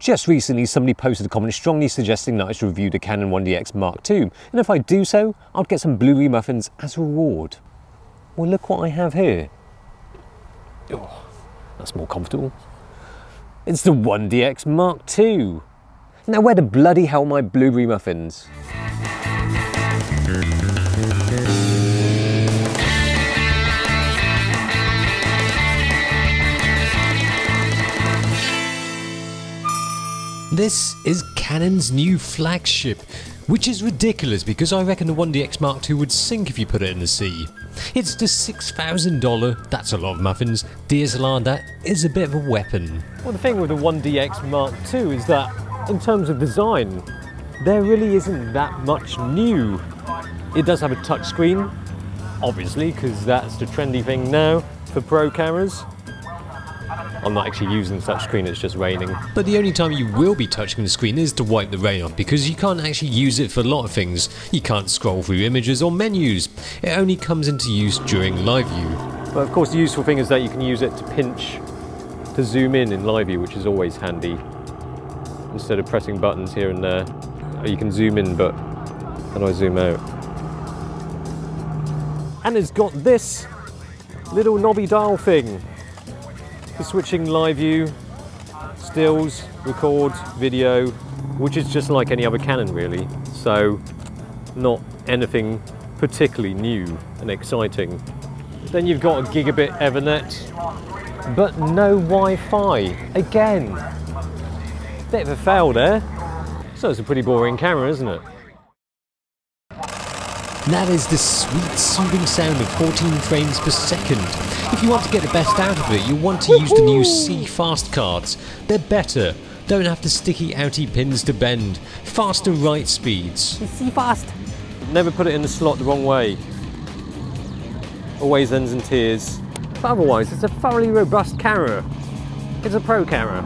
Just recently somebody posted a comment strongly suggesting that I should review the Canon 1DX Mark II, and if I do so, I'll get some blueberry muffins as a reward. Well, look what I have here. Oh, that's more comfortable. It's the 1DX Mark II. Now where the bloody hell are my blueberry muffins? This is Canon's new flagship, which is ridiculous because I reckon the 1DX Mark II would sink if you put it in the sea. It's the $6,000, that's a lot of muffins, DSLR that is a bit of a weapon. Well, the thing with the 1DX Mark II is that in terms of design, there really isn't that much new. It does have a touch screen, obviously, because that's the trendy thing now for pro cameras. I'm not actually using the touch screen, it's just raining. But the only time you will be touching the screen is to wipe the rain off, because you can't actually use it for a lot of things. You can't scroll through images or menus. It only comes into use during live view. But of course the useful thing is that you can use it to pinch, to zoom in live view, which is always handy. Instead of pressing buttons here and there. You can zoom in, but how do I zoom out? And it's got this little knobby dial thing for switching live view, stills, record, video, which is just like any other Canon really, so not anything particularly new and exciting. Then you've got a gigabit Ethernet, but no Wi-Fi, again. Bit of a fail there. So it's a pretty boring camera, isn't it? That is the sweet soothing sound of 14 frames per second. If you want to get the best out of it, you want to use the new C-Fast cards. They're better, don't have the sticky outy pins to bend, faster write speeds. C-Fast! Never put it in the slot the wrong way. Always ends in tears. But otherwise, it's a thoroughly robust camera. It's a pro camera.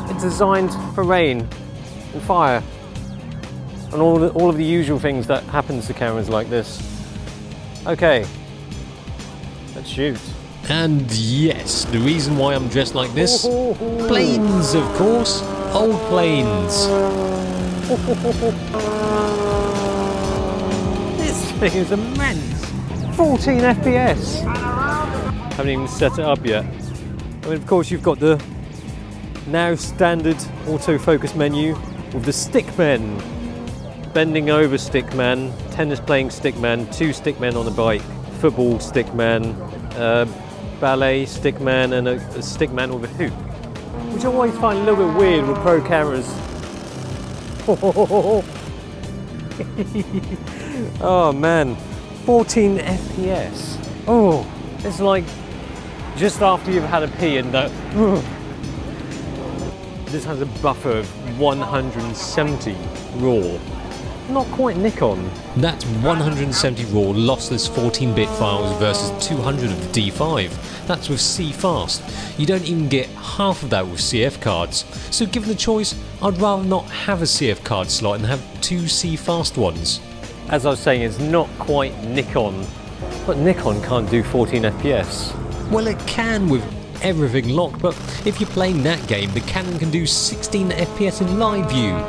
It's designed for rain and fire. And all of the usual things that happens to cameras like this. Okay, let's shoot. And yes, the reason why I'm dressed like this, planes of course, old planes. This thing is immense, 14 FPS. Haven't even set it up yet. I mean, of course you've got the now standard autofocus menu with the stickmen. Bending over stickman, tennis playing stickman, 2 stickmen on a bike, football stickman, ballet stickman and a stickman with a hoop. Which I always find a little bit weird with pro cameras. Oh man, 14 FPS. Oh, it's like just after you've had a pee and that. This has a buffer of 170 raw. Not quite Nikon. That's 170 raw lossless 14-bit files versus 200 of the D5. That's with C-Fast. You don't even get half of that with CF cards. So given the choice, I'd rather not have a CF card slot and have 2 C-Fast ones. As I was saying, it's not quite Nikon, but Nikon can't do 14 FPS. Well, it can with everything locked, but if you're playing that game, the Canon can do 16 FPS in live view.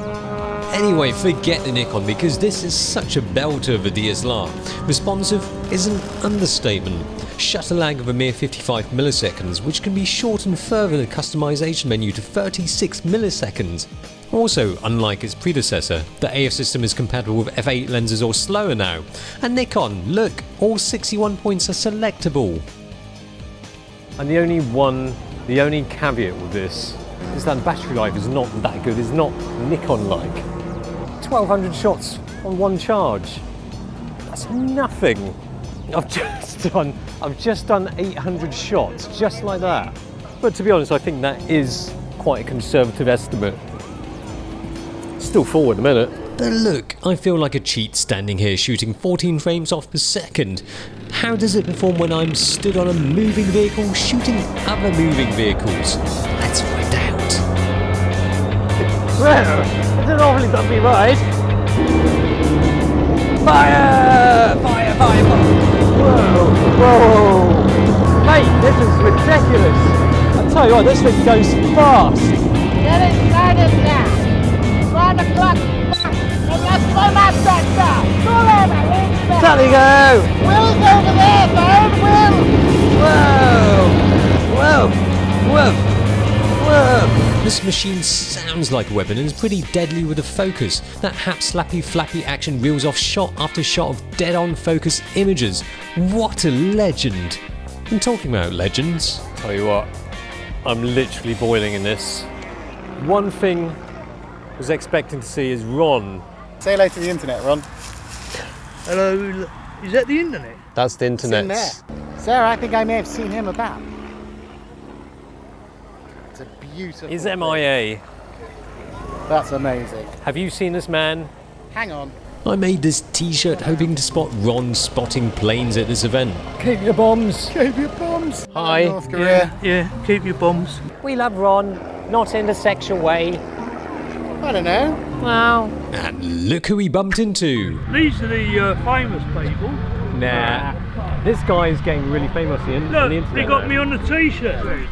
Anyway, forget the Nikon because this is such a belter of a DSLR. Responsive is an understatement. Shutter lag of a mere 55 milliseconds, which can be shortened further in the customization menu to 36 milliseconds. Also, unlike its predecessor, the AF system is compatible with f8 lenses or slower now. And Nikon, look, all 61 points are selectable. And the only caveat with this is that the battery life is not that good, it's not Nikon-like. 1200 shots on one charge. That's nothing. I've just done 800 shots, just like that. But to be honest, I think that is quite a conservative estimate. Still forward a minute. But look, I feel like a cheat standing here shooting 14 frames off per second. How does it perform when I'm stood on a moving vehicle shooting other moving vehicles? Let's find out. Well, it's an awfully bumpy ride. Fire! Fire, fire, fire! Whoa, whoa! Mate, this is ridiculous! I tell you what, this thing goes fast! Get it started, This machine sounds like a weapon and is pretty deadly with the focus. That hap-slappy flappy action reels off shot after shot of dead-on focus images. What a legend! And talking about legends... Tell you what, I'm literally boiling in this. One thing I was expecting to see is Ron. Say hello to the internet, Ron. Hello, is that the internet? That's the internet. It's in there. Sarah, I think I may have seen him about. It's a beautiful He's thing. MIA. That's amazing. Have you seen this man? Hang on. I made this t-shirt hoping to spot Ron spotting planes at this event. Keep your bombs. Keep your bombs. Hi. North Korea. Yeah, keep your bombs. We love Ron, not in a sexual way. I don't know. Well, And look who he bumped into. These are the famous people. nah. This guy's getting really famous on the internet. Look, they got me on the t-shirt.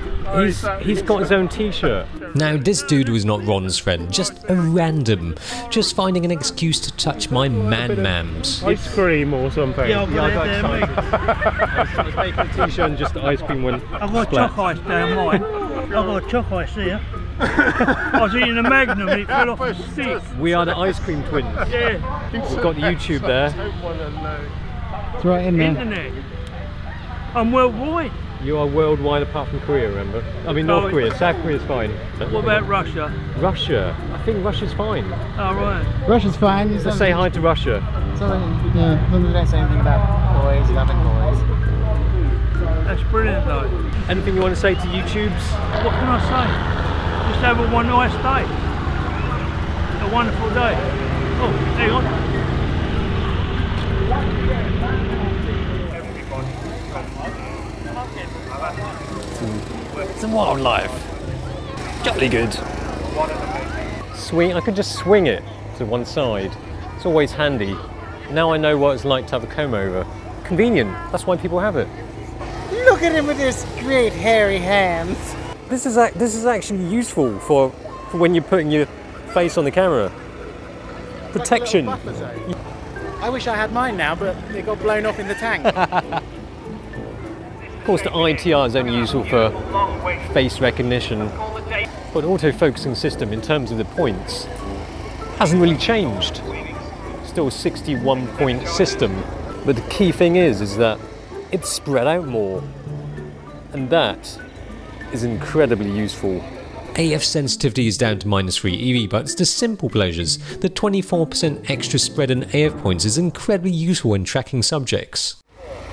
He's got his own t-shirt. Now this dude was not Ron's friend, just a random, just finding an excuse to touch my man-mams. Ice cream or something. Yeah, I've got it there, mate. I was making a t-shirt and just ice cream went. I've got choc ice down mine. I've got choc ice here. I was eating a Magnum and it fell off the stick. We are the ice cream twins. Yeah, We've got the YouTube there. It's right in there. internet. I'm worldwide. You are worldwide apart from Korea, remember? I mean North Korea. South Korea's fine. What about Russia? Russia? I think Russia's fine. All right. Russia's fine. Let's say hi to Russia. Yeah, as long as we don't say anything about boys, loving boys. That's brilliant though. Anything you want to say to YouTubes? What can I say? Just have one nice day. A wonderful day. Oh, hang on. Some wildlife. Jolly good. Swing. I could just swing it to one side. It's always handy. Now I know what it's like to have a comb over. Convenient. That's why people have it. Look at him with his great hairy hands. This is actually useful for when you're putting your face on the camera. Protection. I wish I had mine now, but it got blown off in the tank. Of course, the ITR is only useful for face recognition, but the autofocusing system, in terms of the points, hasn't really changed. Still a 61-point system, but the key thing is that it's spread out more, and that is incredibly useful. AF sensitivity is down to -3 EV, but it's the simple pleasures. The 24% extra spread in AF points is incredibly useful in tracking subjects.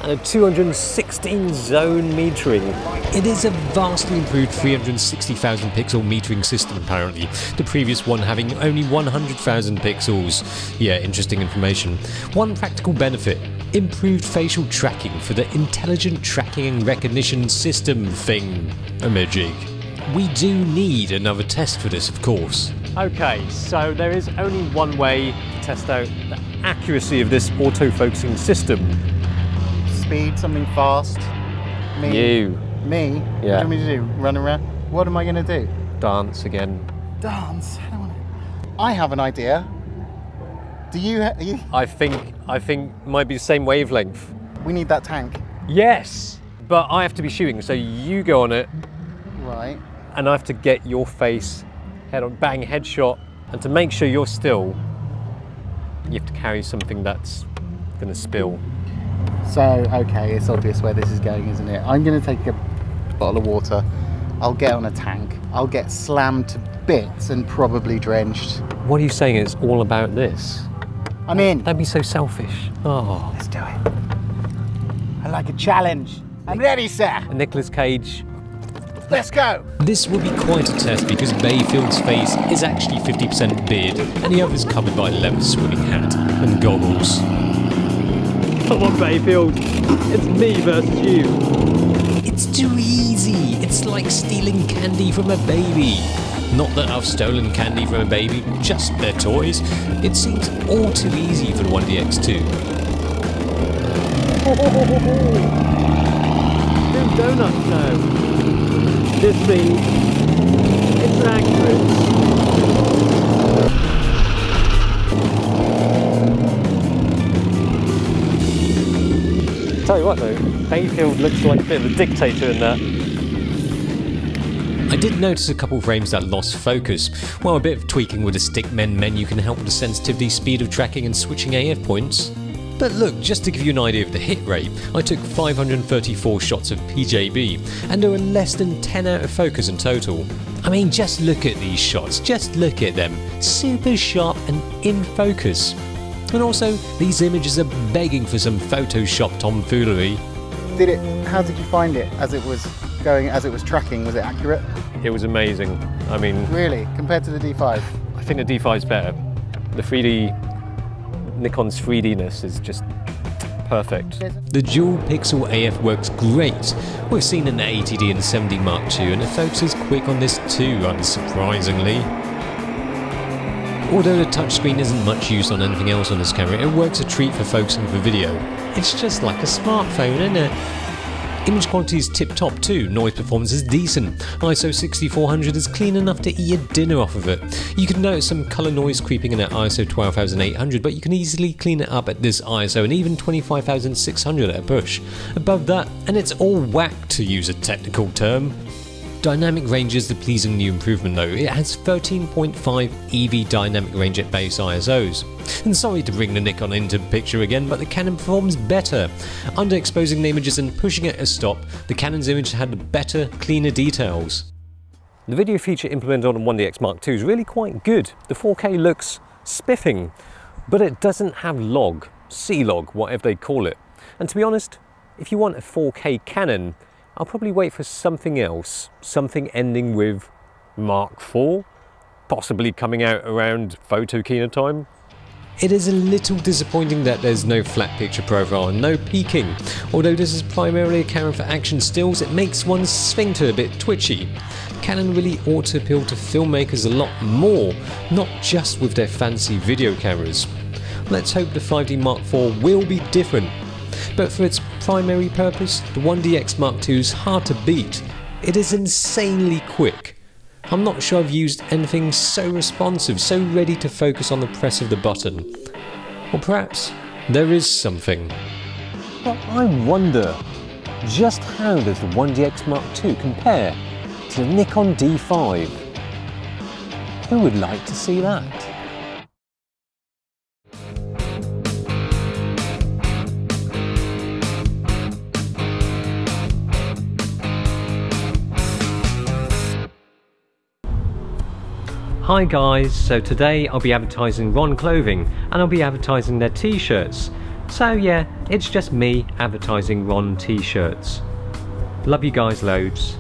And a 216 zone metering. It is a vastly improved 360,000 pixel metering system apparently, the previous one having only 100,000 pixels. Yeah, interesting information. One practical benefit, improved facial tracking for the intelligent tracking and recognition system thing, Amajig. We do need another test for this, of course. Okay, so there is only one way to test out the accuracy of this autofocusing system. Speed, something fast. Me. You. Me? Yeah. What do you want me to do? Run around? What am I going to do? Dance again. Dance? I don't want to. I have an idea. Do you? I think might be the same wavelength. We need that tank. Yes, but I have to be shooting, so you go on it, Right. and I have to get your face head on, bang headshot, and to make sure you're still, you have to carry something that's going to spill. So, okay, it's obvious where this is going, isn't it? I'm going to take a bottle of water. I'll get on a tank. I'll get slammed to bits and probably drenched. What are you saying? It's all about this? I'm in. Don't be so selfish. Oh. Let's do it. I like a challenge. I'm ready, sir. Nicolas Cage. Let's go. This will be quite a test because Bayfield's face is actually 50% beard and the other's covered by a leather swimming hat and goggles. Come on, Bayfield. It's me versus you. It's too easy. It's like stealing candy from a baby. Not that I've stolen candy from a baby, just their toys. It seems all too easy for the 1DX2. Do donuts now. This thing, it's accurate. Tell you what though, Bayfield looks like a bit of a dictator in that. I did notice a couple frames that lost focus, while a bit of tweaking with the stick menu can help with the sensitivity, speed of tracking and switching AF points. But look, just to give you an idea of the hit rate, I took 534 shots of PJB, and there were less than 10 out of focus in total. I mean, just look at these shots, just look at them, super sharp and in focus. And also, these images are begging for some Photoshop tomfoolery. How did you find it as it was going, as it was tracking? Was it accurate? It was amazing. I mean... Really? Compared to the D5? I think the D5 is better. The 3D... Nikon's 3D-ness is just perfect. The dual pixel AF works great. We've seen an 80D and 70 Mark II, and the focus is quick on this too, unsurprisingly. Although the touchscreen isn't much use on anything else on this camera, it works a treat for focusing for video. It's just like a smartphone, isn't it? Image quality is tip-top too, noise performance is decent, ISO 6400 is clean enough to eat a dinner off of it. You can notice some colour noise creeping in at ISO 12800, but you can easily clean it up at this ISO and even 25600 at a push. Above that, and it's all whack to use a technical term. Dynamic range is the pleasing new improvement though. It has 13.5 EV dynamic range at base ISOs. And sorry to bring the Nikon into the picture again, but the Canon performs better. Underexposing the images and pushing it a stop, the Canon's image had better, cleaner details. The video feature implemented on 1DX Mark II is really quite good. The 4K looks spiffing, but it doesn't have log, C-log, whatever they call it. And to be honest, if you want a 4K Canon, I'll probably wait for something else, something ending with Mark IV, possibly coming out around Photokina time. It is a little disappointing that there's no flat picture profile and no peaking. Although this is primarily a camera for action stills, it makes one's sphincter a bit twitchy. Canon really ought to appeal to filmmakers a lot more, not just with their fancy video cameras. Let's hope the 5D Mark IV will be different. But for its primary purpose, the 1DX Mark II is hard to beat. It is insanely quick. I'm not sure I've used anything so responsive, so ready to focus on the press of the button. Or perhaps there is something. But I wonder, just how does the 1DX Mark II compare to the Nikon D5? Who would like to see that? Hi guys, so today I'll be advertising Ron Clothing and I'll be advertising their t-shirts. So yeah, it's just me advertising Ron t-shirts. Love you guys loads.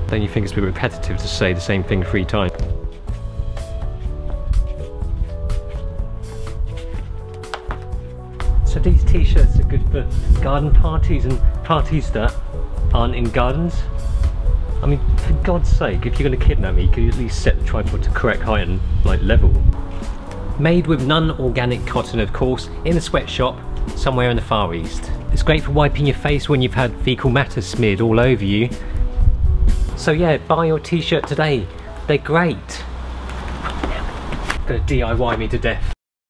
Don't you think it's a bit repetitive to say the same thing 3 times? So these t-shirts are good for garden parties and parties that aren't in gardens. I mean, for God's sake, if you're going to kidnap me, could you at least set the tripod to correct height and, like, level? Made with non-organic cotton, of course, in a sweatshop somewhere in the Far East. It's great for wiping your face when you've had fecal matter smeared all over you. So yeah, buy your t-shirt today. They're great. Gonna DIY me to death.